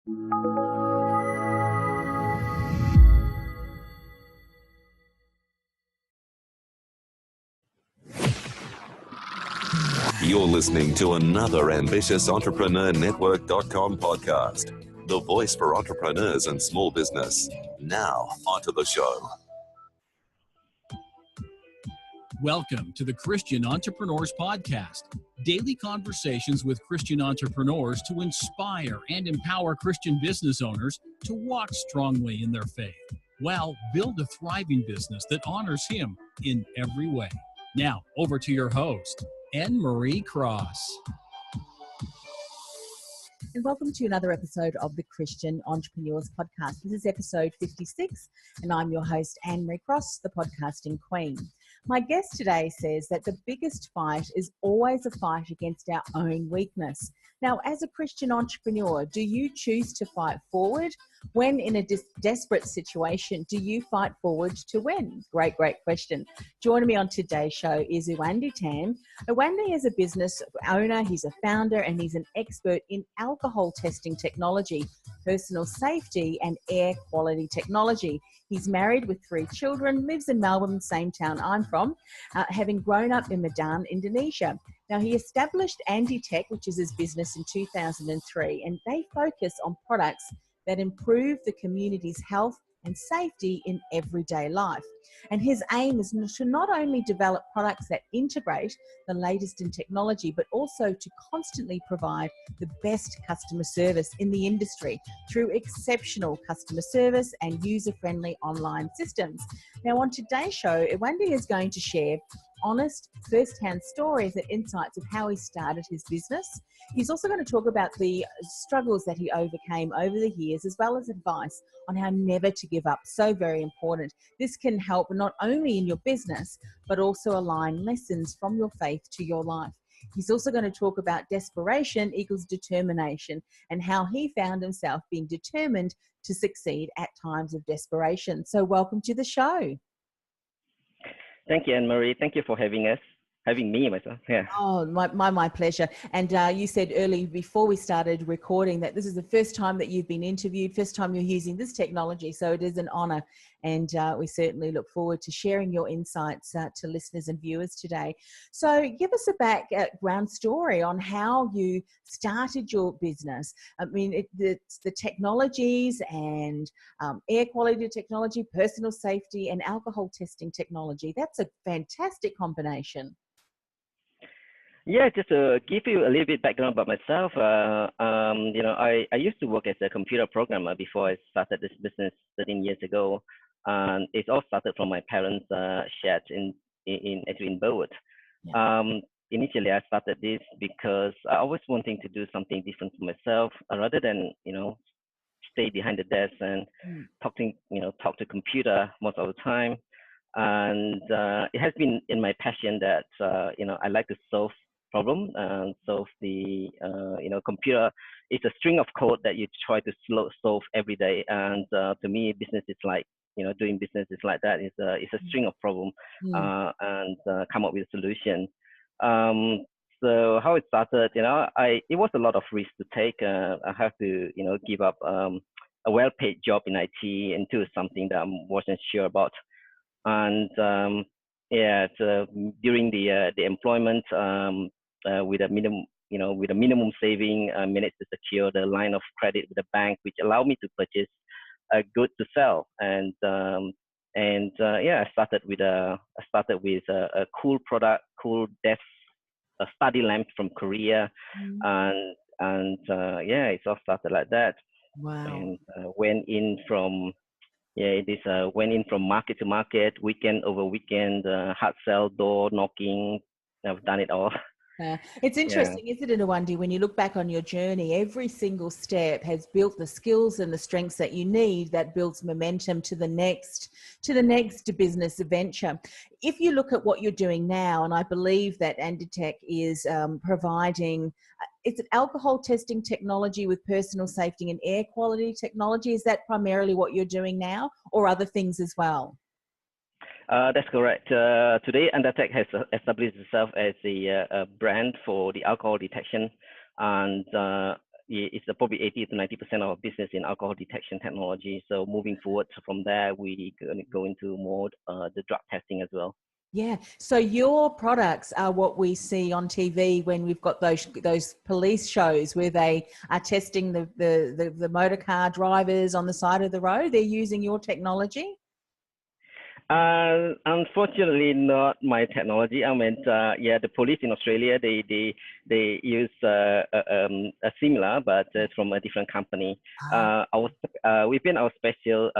You're listening to another ambitious Entrepreneur Network.com podcast, the voice for entrepreneurs and small business. Now, onto the show. Welcome to the Christian Entrepreneurs Podcast, daily conversations with Christian entrepreneurs to inspire and empower Christian business owners to walk strongly in their faith, while build a thriving business that honors Him in every way. Now, over to your host, Anne-Marie Cross. And welcome to another episode of the Christian Entrepreneurs Podcast. This is episode 56, and I'm your host, Anne-Marie Cross, the podcasting queen. My guest today says that the biggest fight is always a fight against our own weakness. Now, as a Christian entrepreneur, do you choose to fight forward? When in a desperate situation, do you fight forward to win? Great question. Joining me on today's show is Irwandy Tan. Irwandy is a business owner, he's a founder, and he's an expert in alcohol testing technology, personal safety, and air quality technology. He's married with 3 children, lives in Melbourne, same town I'm from, having grown up in Medan, Indonesia. Now, he established Andatech, which is his business, in 2003, and they focus on products that improve the community's health and safety in everyday life. And his aim is to not only develop products that integrate the latest in technology, but also to constantly provide the best customer service in the industry through exceptional customer service and user-friendly online systems. Now, on today's show, Irwandy is going to share honest, first-hand stories and insights of how he started his business. He's also going to talk about the struggles that he overcame over the years, as well as advice on how never to give up. So very important. This can help not only in your business, but also align lessons from your faith to your life. He's also going to talk about desperation equals determination and how he found himself being determined to succeed at times of desperation. So welcome to the show. Thank you, Anne-Marie. Thank you for having me myself. Yeah. Oh, my pleasure. And you said early before we started recording that this is the first time that you've been interviewed, first time you're using this technology. So it is an honor. And we certainly look forward to sharing your insights to listeners and viewers today. So give us a background story on how you started your business. I mean, it's the technologies and air quality technology, personal safety, and alcohol testing technology. That's a fantastic combination. Yeah, just to give you a little bit background about myself, I used to work as a computer programmer before I started this business 13 years ago. And it all started from my parents' shed in Burwood. Yeah. Initially, I started this because I always wanting to do something different for myself, rather than stay behind the desk and talk to computer most of the time. And it has been in my passion that I like to solve problem and solve the computer. It's a string of code that you try to solve every day. And to me, business is like doing business is like that. It's a string of problems and come up with a solution. So how it started, it was a lot of risk to take. I have to give up a well-paid job in IT into something that I wasn't sure about. And during the employment with a minimum saving, I managed to secure the line of credit with the bank, which allowed me to purchase a good to sell. And I started with a cool product, cool desk, a study lamp from Korea, and it all started like that. Wow. And went in from market to market, weekend over weekend, hard sell, door knocking. I've done it all. It's interesting, isn't it, Irwandy, when you look back on your journey, every single step has built the skills and the strengths that you need that builds momentum to the next business venture. If you look at what you're doing now, and I believe that Andatech is providing, is it alcohol testing technology with personal safety and air quality technology? Is that primarily what you're doing now, or other things as well? That's correct. Today, Andatech has established itself as a brand for the alcohol detection, and it's probably 80 to 90% of our business in alcohol detection technology. So moving forward from there, we going to go into more the drug testing as well. Yeah. So your products are what we see on TV when we've got those police shows where they are testing the motor car drivers on the side of the road. They're using your technology. Unfortunately, not my technology. I mean, the police in Australia, they use a similar, but it's from a different company. Within our special,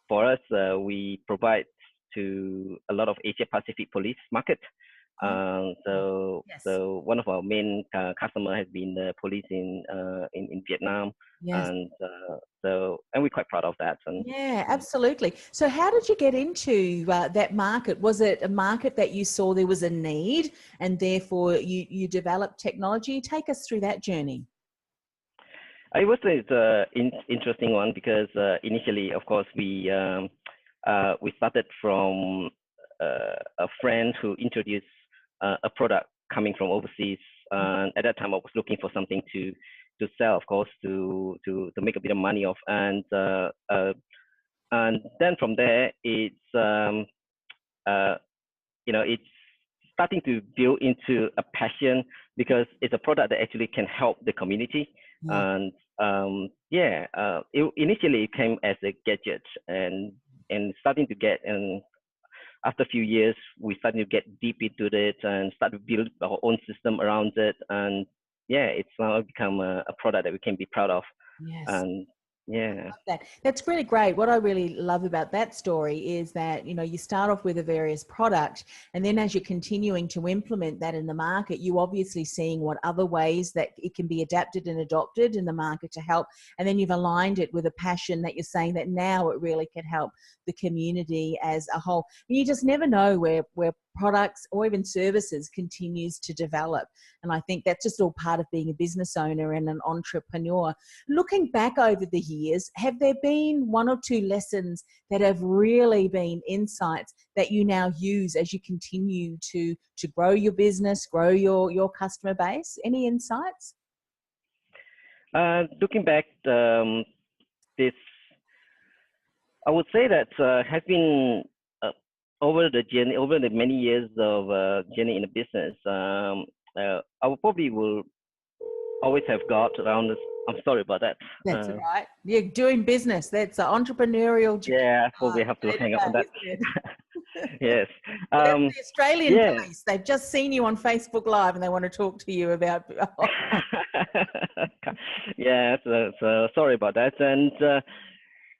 for us, we provide to a lot of Asia Pacific police market. So one of our main customer has been the police in Vietnam, and we're quite proud of that. And yeah, absolutely. So how did you get into that market? Was it a market that you saw there was a need, and therefore you developed technology? Take us through that journey. It was an interesting one because initially, of course, we started from a friend who introduced a product coming from overseas. At that time, I was looking for something to sell, of course, to make a bit of money off. And then from there, it's it's starting to build into a passion because it's a product that actually can help the community. And it initially came as a gadget and starting to get, and after a few years, we started to get deep into it and start to build our own system around it. And it's now become a product that we can be proud of. Yes. And that's really great. What I really love about that story is that, you start off with a various product, and then as you're continuing to implement that in the market, you obviously seeing what other ways that it can be adapted and adopted in the market to help. And then you've aligned it with a passion that you're saying that now it really can help the community as a whole. And you just never know where products or even services continues to develop. And I think that's just all part of being a business owner and an entrepreneur. Looking back over the years, have there been one or two lessons that have really been insights that you now use as you continue to grow your business, grow your customer base? Any insights? Looking back, this, I would say that has been over the many years of journey in the business. I will always have got around this. I'm sorry about that. That's all right. You're doing business. That's an entrepreneurial journey. Yeah, probably have to hang up on that. Yes. The Australian police, they've just seen you on Facebook Live and they want to talk to you about... Yeah, so sorry about that. And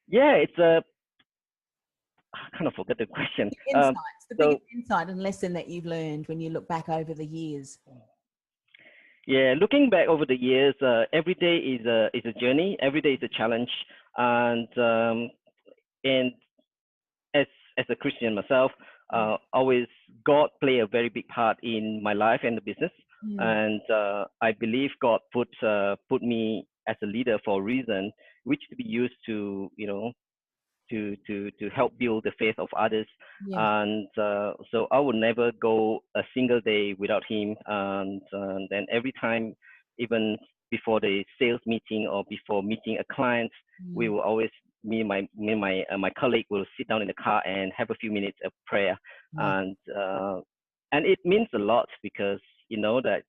it's a... I kind of forget the question. Insights, the biggest insight and lesson that you've learned when you look back over the years. Yeah, looking back over the years, every day is a journey. Every day is a challenge, and as a Christian myself, always God play a very big part in my life and the business. And I believe God put me as a leader for a reason, which to be used to to help build the faith of others. And so I would never go a single day without him. And then every time, even before the sales meeting or before meeting a client, we will always, me and my colleague will sit down in the car and have a few minutes of prayer. And it means a lot because you know that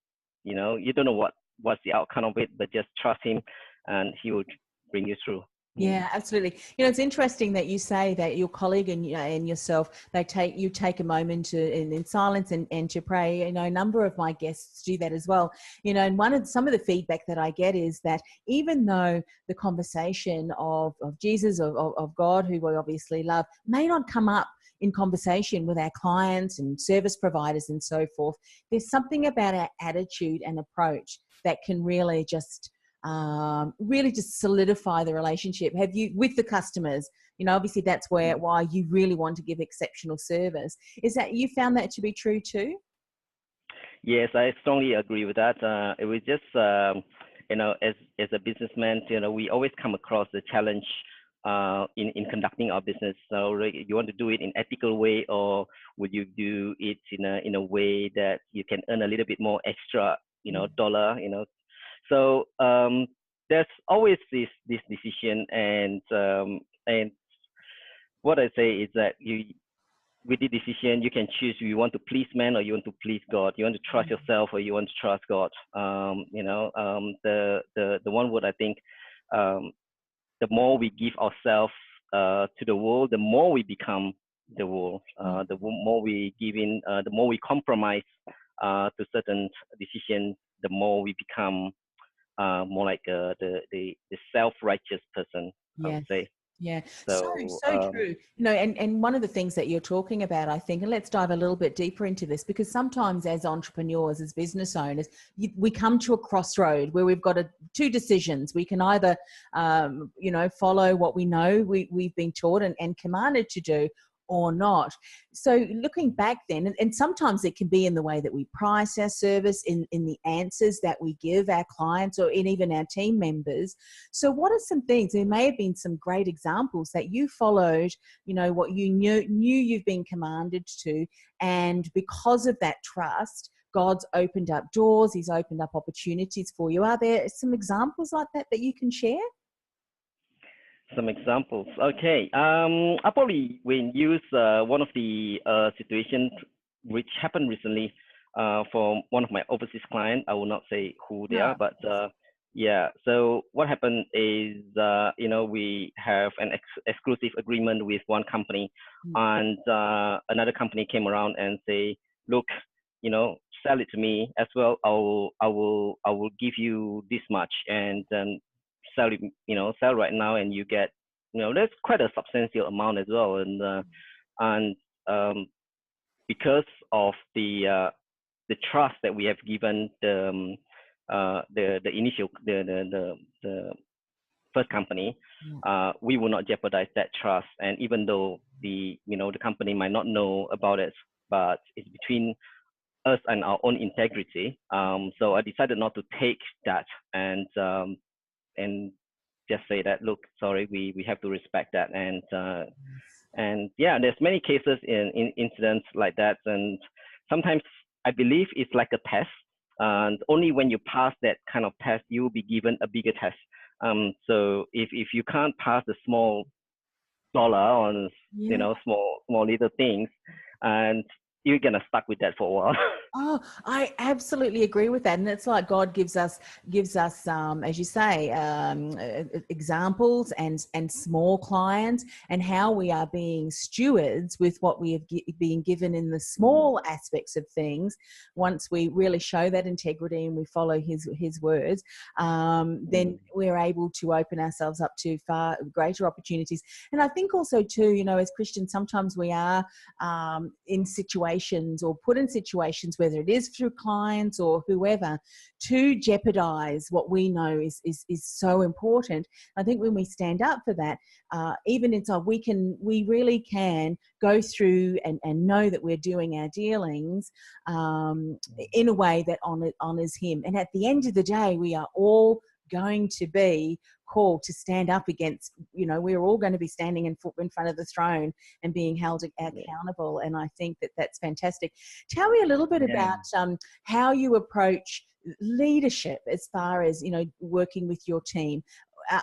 you don't know what's the outcome of it, but just trust him and he will bring you through. Yeah, absolutely. It's interesting that you say that your colleague and yourself, you take a moment in silence and to pray. A number of my guests do that as well. And some of the feedback that I get is that even though the conversation of Jesus, of God, who we obviously love, may not come up in conversation with our clients and service providers and so forth, there's something about our attitude and approach that can really just solidify the relationship. Have you with the customers? Obviously that's why you really want to give exceptional service. Is that you found that to be true too? Yes, I strongly agree with that. It was just as a businessman, we always come across the challenge in conducting our business. So you want to do it in ethical way, or would you do it in a way that you can earn a little bit more extra, dollar, So there's always this decision, and what I say is that with the decision, you can choose you want to please man or you want to please God. You want to trust yourself or you want to trust God. The one word I think, the more we give ourselves to the world, the more we become the world. The more we give in, the more we compromise to certain decisions, the more we become more like the self-righteous person, I would say. Yeah, So true. And one of the things that you're talking about, I think, and let's dive a little bit deeper into this, because sometimes as entrepreneurs, as business owners, we come to a crossroad where we've got two decisions. We can either, follow what we know we've been taught and commanded to do, or not. So looking back then, and sometimes it can be in the way that we price our service, in the answers that we give our clients or in even our team members. So what are some things, there may have been some great examples that you followed, what you knew you've been commanded to, and because of that trust, God's opened up doors, he's opened up opportunities for you. Are there some examples like that you can share? Some examples. Okay. I probably will use one of the situations which happened recently for one of my overseas clients. I will not say who they are, but yeah. So what happened is, we have an exclusive agreement with one company, and another company came around and say, look, sell it to me as well. I will give you this much, and then sell right now, and you get, that's quite a substantial amount as well. And because of the trust that we have given the initial the first company, we will not jeopardize that trust. And even though the company might not know about it, but it's between us and our own integrity. So I decided not to take that and just say that, look, sorry, we have to respect that. And yeah, there's many cases in incidents like that. And sometimes I believe it's like a test. And only when you pass that kind of test, you will be given a bigger test. So if you can't pass the small dollar on, small little things, and you're gonna stuck with that for a while. Oh, I absolutely agree with that. And it's like God gives us, as you say, examples and small clients, and how we are being stewards with what we have been given in the small aspects of things. Once we really show that integrity and we follow his words, then we're able to open ourselves up to far greater opportunities. And I think also too, as Christians, sometimes we are in situations or put in situations, whether it is through clients or whoever, to jeopardize what we know is so important. I think when we stand up for that, even inside, we really can go through and know that we're doing our dealings in a way that honors him. And at the end of the day, we are all going to be called to stand up against, we're all going to be standing in front of the throne and being held accountable. And I think that's fantastic. Tell me a little bit about how you approach leadership as far as, working with your team.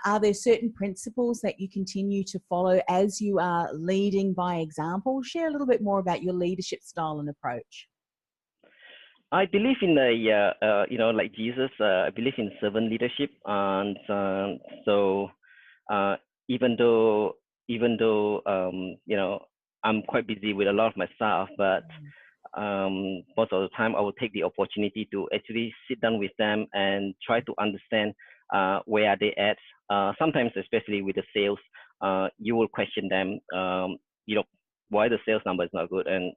Are there certain principles that you continue to follow as you are leading by example? Share a little bit more about your leadership style and approach. I believe in like Jesus, I believe in servant leadership. And so even though I'm quite busy with a lot of my stuff, but most of the time I will take the opportunity to actually sit down with them and try to understand where are they at. Sometimes, especially with the sales, you will question them, why the sales number is not good. And,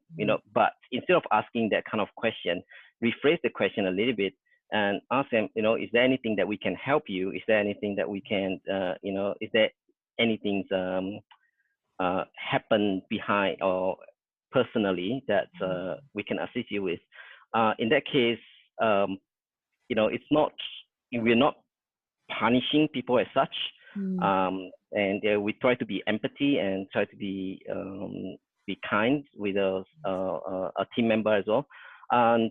but instead of asking that kind of question, rephrase the question a little bit and ask them, is there anything that we can help you? Is there anything that we can, is there anything happen behind or personally that we can assist you with? In that case, it's not, we're not punishing people as such. And we try to be empathy and try to be kind with a team member as well. And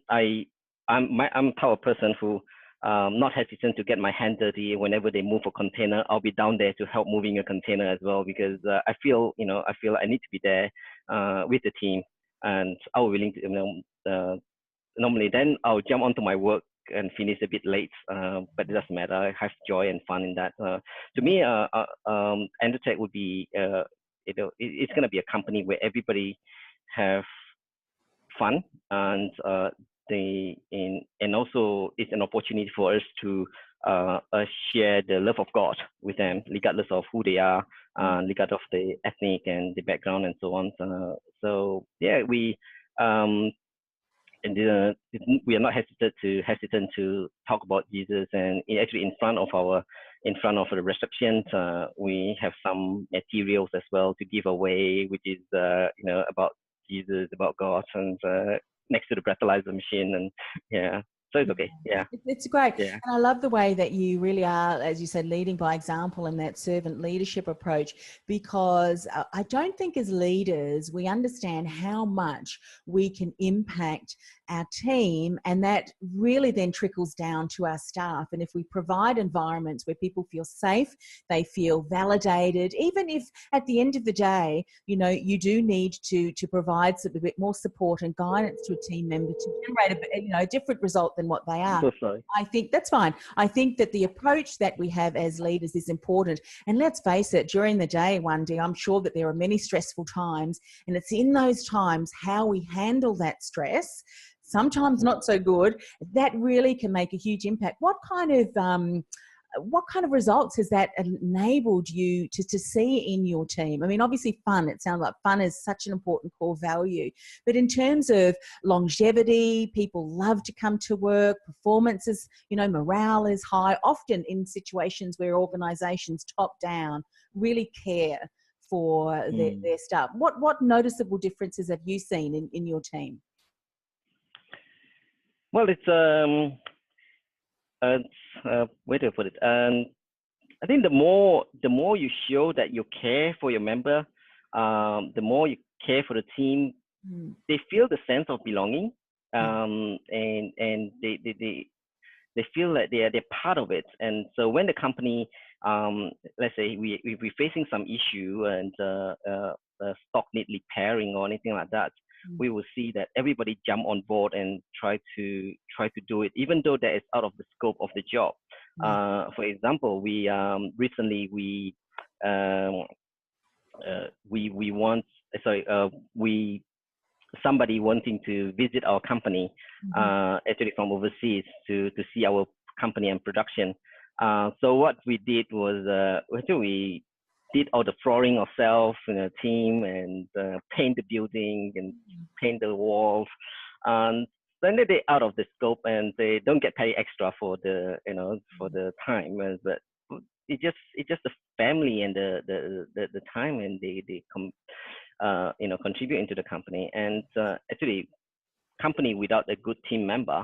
I I'm type of person who not hesitant to get my hand dirty whenever they move a container. I'll be down there to help moving a container as well, because I feel I need to be there with the team, and I'm willing to normally then I'll jump onto my work and finish a bit late, but it doesn't matter. I have joy and fun in that. To me, Andatech would be it's going to be a company where everybody have fun, and and also it's an opportunity for us to share the love of God with them, regardless of who they are, regardless of the ethnic and the background and so on. So yeah, we are not hesitant to talk about Jesus, and actually in front of the reception, we have some materials as well to give away, which is about Jesus, about God, and next to the breathalyzer machine, and yeah. So it's okay. Yeah. It's great. Yeah. And I love the way that you really are, as you said, leading by example in that servant leadership approach, because I don't think as leaders, we understand how much we can impact our team, and that really then trickles down to our staff. And if we provide environments where people feel safe, they feel validated, even if at the end of the day, you do need to provide a bit more support and guidance to a team member to generate a different result than what they are. So sorry. I think that's fine. I think that the approach that we have as leaders is important. And let's face it, during the day, Irwandy, I'm sure that there are many stressful times, and it's in those times how we handle that stress, sometimes not so good, that really can make a huge impact. What kind of results has that enabled you to see in your team? I mean, obviously fun, it sounds like fun is such an important core value, but in terms of longevity, people love to come to work, performances, morale is high, often in situations where organizations top down really care for their staff. What noticeable differences have you seen in your team? Well, it's way to put it. I think the more you show that you care for your member, the more you care for the team, they feel the sense of belonging, and they feel like they're part of it. And so when the company, let's say we're facing some issue and stock need repairing or anything like that, we will see that everybody jump on board and try to do it, even though that is out of the scope of the job. For example, we recently somebody wanting to visit our company, actually from overseas, to see our company and production. So what we did was we did all the flooring ourselves in a team, and paint the building and paint the walls. And then they're out of the scope, and they don't get paid extra for the for the time. But it's just the family and the time, and they contribute into the company. And actually, company without a good team member,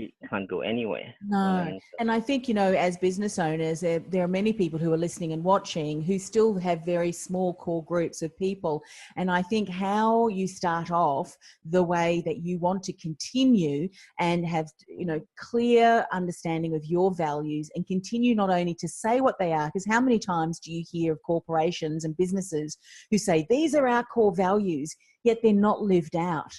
it can't go anywhere. No. And I think, as business owners, there are many people who are listening and watching who still have very small core groups of people. And I think how you start off the way that you want to continue and have, clear understanding of your values, and continue not only to say what they are, because how many times do you hear of corporations and businesses who say, these are our core values, yet they're not lived out?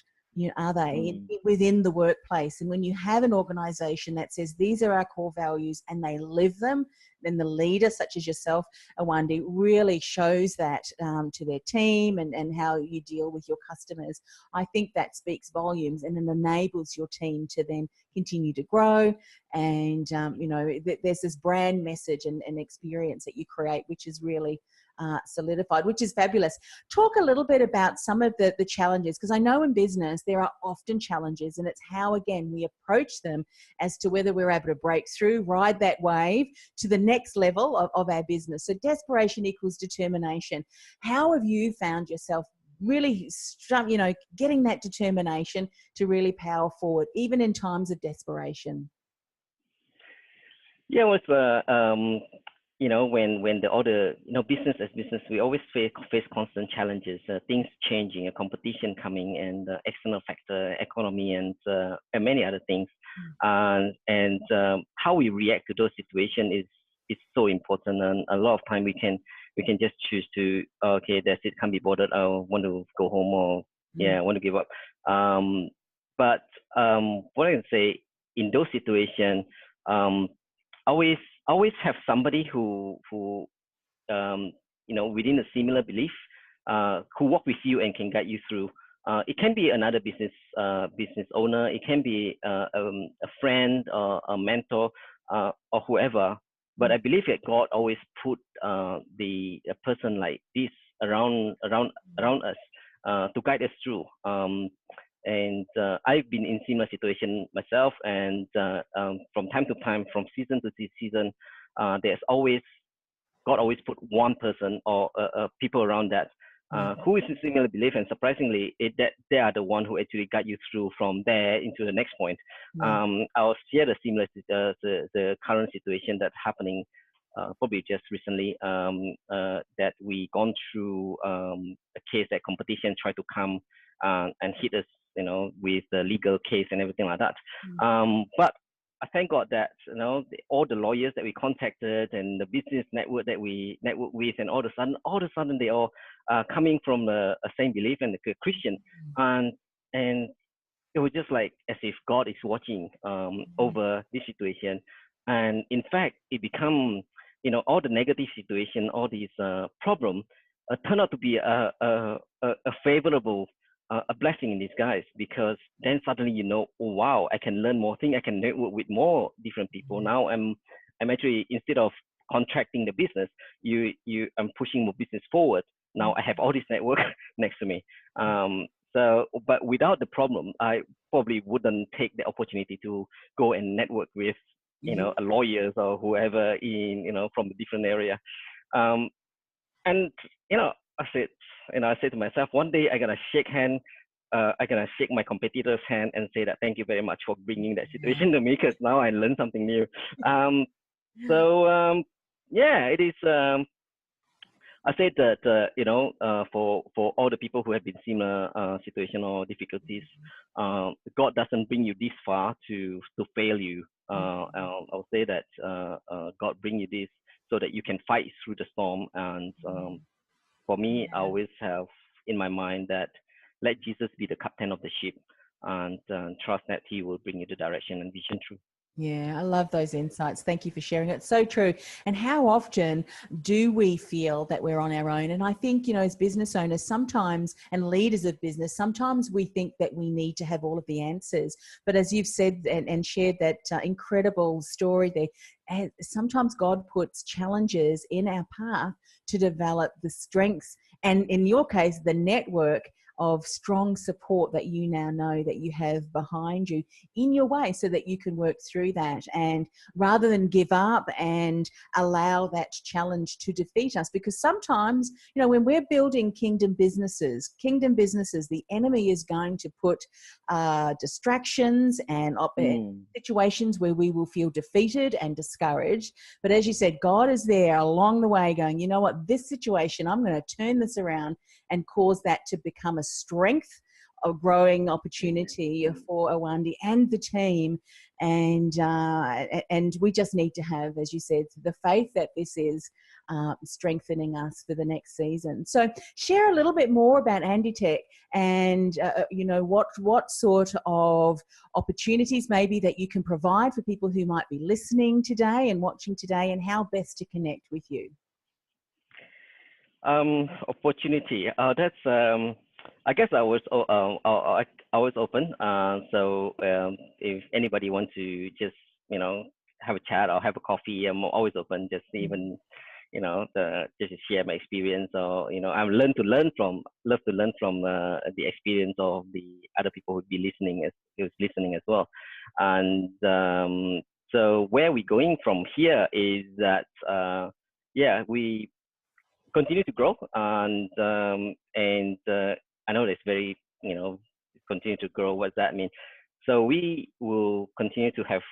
Are they within the workplace? And when you have an organization that says these are our core values and they live them, then the leader, such as yourself, Irwandy, really shows that to their team and how you deal with your customers. I think that speaks volumes, and it enables your team to then continue to grow. And, there's this brand message and experience that you create, which is really solidified, which is fabulous. Talk a little bit about some of the challenges, because I know in business there are often challenges, and it's how, again, we approach them as to whether we're able to break through, ride that wave to the next level of our business. So desperation equals determination. How have you found yourself really, getting that determination to really power forward, even in times of desperation? Yeah, when all the business as business, we always face constant challenges, things changing, a competition coming, and external factor, economy, and many other things. And how we react to those situations is so important. And a lot of time we can just choose to, okay, that's it, can't be bothered, I want to go home, or I want to give up. But what I can say in those situations, always have somebody who within a similar belief, who walk with you and can guide you through. It can be another business owner. It can be a friend or a mentor, or whoever. But I believe that God always put a person like this around us to guide us through. And I've been in similar situation myself, and from time to time, from season to season, there's always God always put one person or people around that who is in similar belief, and surprisingly, that they are the one who actually guide you through from there into the next point. I'll share the similar the current situation that's happening. Probably just recently, that we gone through a case that competition tried to come and hit us, with the legal case and everything like that. But I thank God that all the lawyers that we contacted and the business network that we network with, and all of a sudden they all coming from a same belief and a Christian, and it was just like as if God is watching over this situation. And in fact, it become all the negative situation, all these problem turn out to be a favorable, a blessing in disguise, because then suddenly oh, wow, I can learn more things, I can network with more different people. Now I'm actually, instead of contracting the business, I'm pushing more business forward. Now I have all this network next to me. So, but without the problem, I probably wouldn't take the opportunity to go and network with a lawyers or whoever in from a different area. And I said to myself, one day I'm gonna shake my competitor's hand and say that thank you very much for bringing that situation to me, because now I learned something new. It is. I said that for all the people who have been similar situation or difficulties, God doesn't bring you this far to fail you. I'll say that God bring you this so that you can fight through the storm. And for me, I always have in my mind that let Jesus be the captain of the ship, and trust that he will bring you the direction and vision through. Yeah, I love those insights. Thank you for sharing it. It's so true. And how often do we feel that we're on our own? And I think, as business owners sometimes, and leaders of business, sometimes we think that we need to have all of the answers. But as you've said and shared that incredible story there, and sometimes God puts challenges in our path to develop the strengths, and in your case, the network of strong support that you now know that you have behind you in your way, so that you can work through that, and rather than give up and allow that challenge to defeat us. Because sometimes, when we're building kingdom businesses, the enemy is going to put distractions and situations where we will feel defeated and discouraged. But as you said, God is there along the way going, you know what, this situation, I'm going to turn this around and cause that to become a strength, a growing opportunity for Irwandy and the team. And we just need to have, as you said, the faith that this is strengthening us for the next season. So share a little bit more about Andatech, and what sort of opportunities maybe that you can provide for people who might be listening today and watching today, and how best to connect with you. Opportunity. That's I guess I was open. So if anybody wants to just have a chat or have a coffee, I'm always open. Just even just to share my experience, or I'm love to learn from the experience of the other people who'd be listening as well. And so where we're going from here is that we continue to grow, and I know it's very continue to grow. What does that mean? So we will continue to have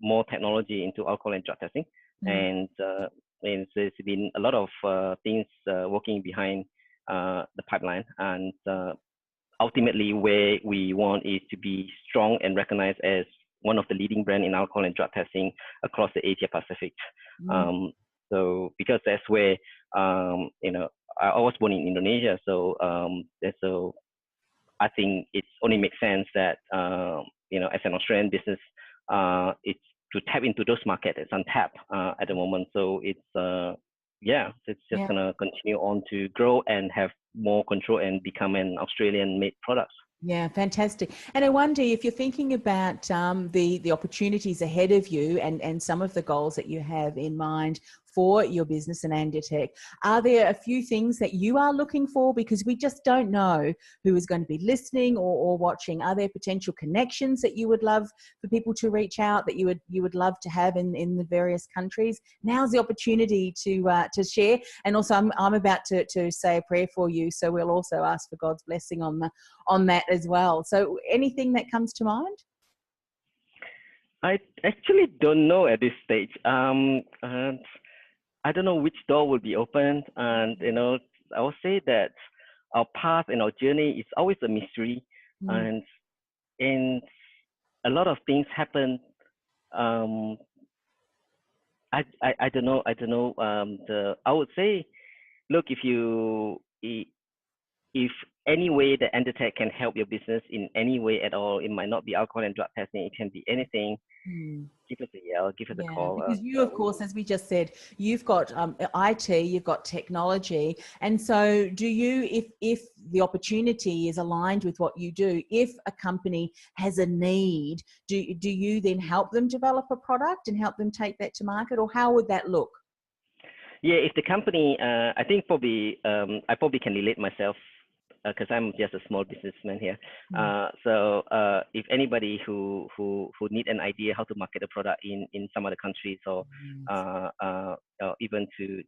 more technology into alcohol and drug testing, and there's been a lot of things working behind the pipeline, and ultimately where we want is to be strong and recognized as one of the leading brand in alcohol and drug testing across the Asia Pacific. So because that's where I was born in Indonesia, so I think it only makes sense that as an Australian business, it's to tap into those markets. It's untapped at the moment, so it's just gonna continue on to grow and have more control and become an Australian-made product. Yeah, fantastic. And I wonder if you're thinking about the opportunities ahead of you and some of the goals that you have in mind for your business and Andatech, are there a few things that you are looking for? Because we just don't know who is going to be listening or watching. Are there potential connections that you would love for people to reach out, that you would love to have in the various countries? Now's the opportunity to share. And also I'm about to say a prayer for you, so we'll also ask for God's blessing on that as well. So anything that comes to mind? I actually don't know at this stage. I don't know which door will be opened, and I will say that our path and our journey is always a mystery, and a lot of things happen. I don't know. I would say, look, if any way that Andatech can help your business in any way at all, it might not be alcohol and drug testing, it can be anything. Give us a yell, give us a call. Because you, of course, as we just said, you've got IT, you've got technology. And so do you, if the opportunity is aligned with what you do, if a company has a need, do you then help them develop a product and help them take that to market, or how would that look? Yeah, if the company, I think probably, I probably can relate myself, because I'm just a small businessman here. So if anybody who need an idea how to market a product in some other countries, or even to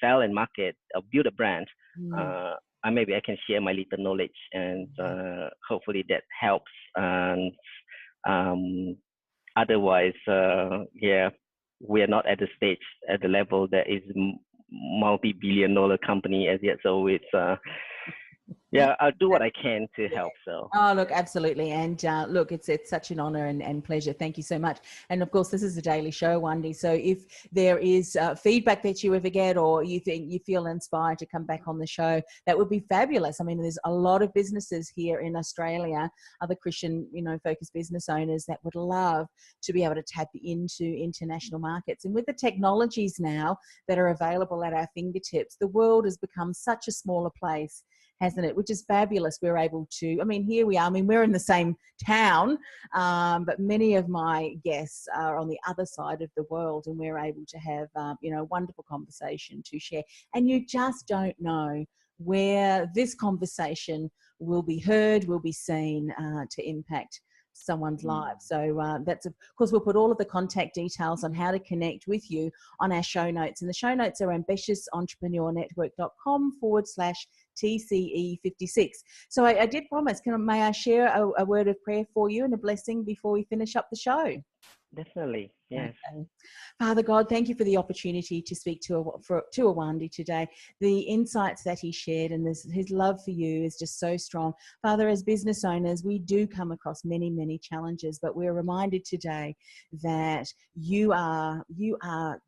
sell and market or build a brand, maybe I can share my little knowledge, and hopefully that helps. And otherwise, we are not at the stage, at the level that is multi-billion-dollar company as yet. So it's I'll do what I can to help. So. Oh, look, absolutely. And look, it's such an honor and pleasure. Thank you so much. And of course, this is a daily show, Irwandy. So if there is feedback that you ever get, or you think you feel inspired to come back on the show, that would be fabulous. I mean, there's a lot of businesses here in Australia, other Christian, focused business owners that would love to be able to tap into international markets. And with the technologies now that are available at our fingertips, the world has become such a smaller place, hasn't it? Which is fabulous. We're able to, here we are. We're in the same town, but many of my guests are on the other side of the world, and we're able to have, a wonderful conversation to share. And you just don't know where this conversation will be heard, will be seen to impact someone's life. So that's, of course, we'll put all of the contact details on how to connect with you on our show notes. And the show notes are ambitiousentrepreneurnetwork.com/TCE56. So I did promise, may I share a word of prayer for you and a blessing before we finish up the show? Definitely, yes. Okay. Father God, thank you for the opportunity to speak to Irwandy today. The insights that he shared and his love for you is just so strong. Father, as business owners, we do come across many, many challenges, but we're reminded today that you are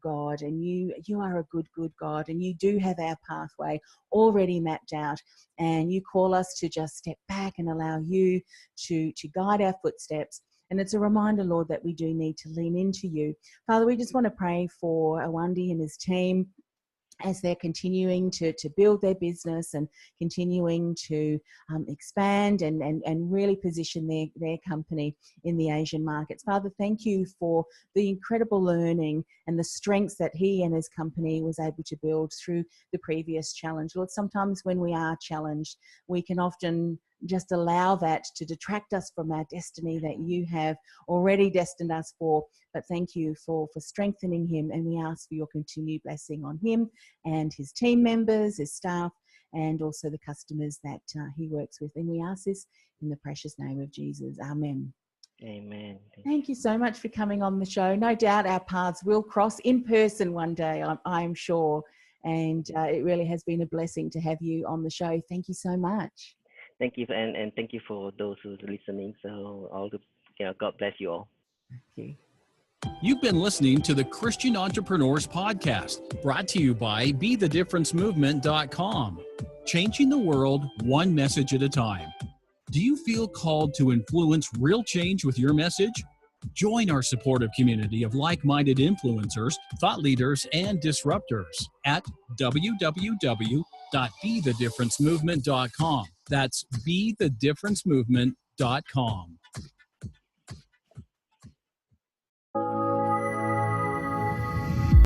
God, and you are a good God, and you do have our pathway already mapped out, and you call us to just step back and allow you to guide our footsteps. And it's a reminder, Lord, that we do need to lean into you. Father, we just want to pray for Irwandy and his team as they're continuing to build their business and continuing to expand and really position their company in the Asian markets. Father, thank you for the incredible learning and the strengths that he and his company was able to build through the previous challenge. Lord, sometimes when we are challenged, we can often just allow that to detract us from our destiny that you have already destined us for. But thank you for strengthening him, and we ask for your continued blessing on him and his team members, his staff, and also the customers that he works with. And we ask this in the precious name of Jesus. Amen. Amen. Thank you so much for coming on the show. No doubt our paths will cross in person one day, I'm sure. And it really has been a blessing to have you on the show. Thank you so much. Thank you, and thank you for those who's listening. So all the, God bless you all. Thank you. You've been listening to the Christian Entrepreneurs Podcast, brought to you by BeTheDifferenceMovement.com. Changing the world one message at a time. Do you feel called to influence real change with your message? Join our supportive community of like-minded influencers, thought leaders, and disruptors at www.BeTheDifferenceMovement.com. That's BeTheDifferenceMovement.com.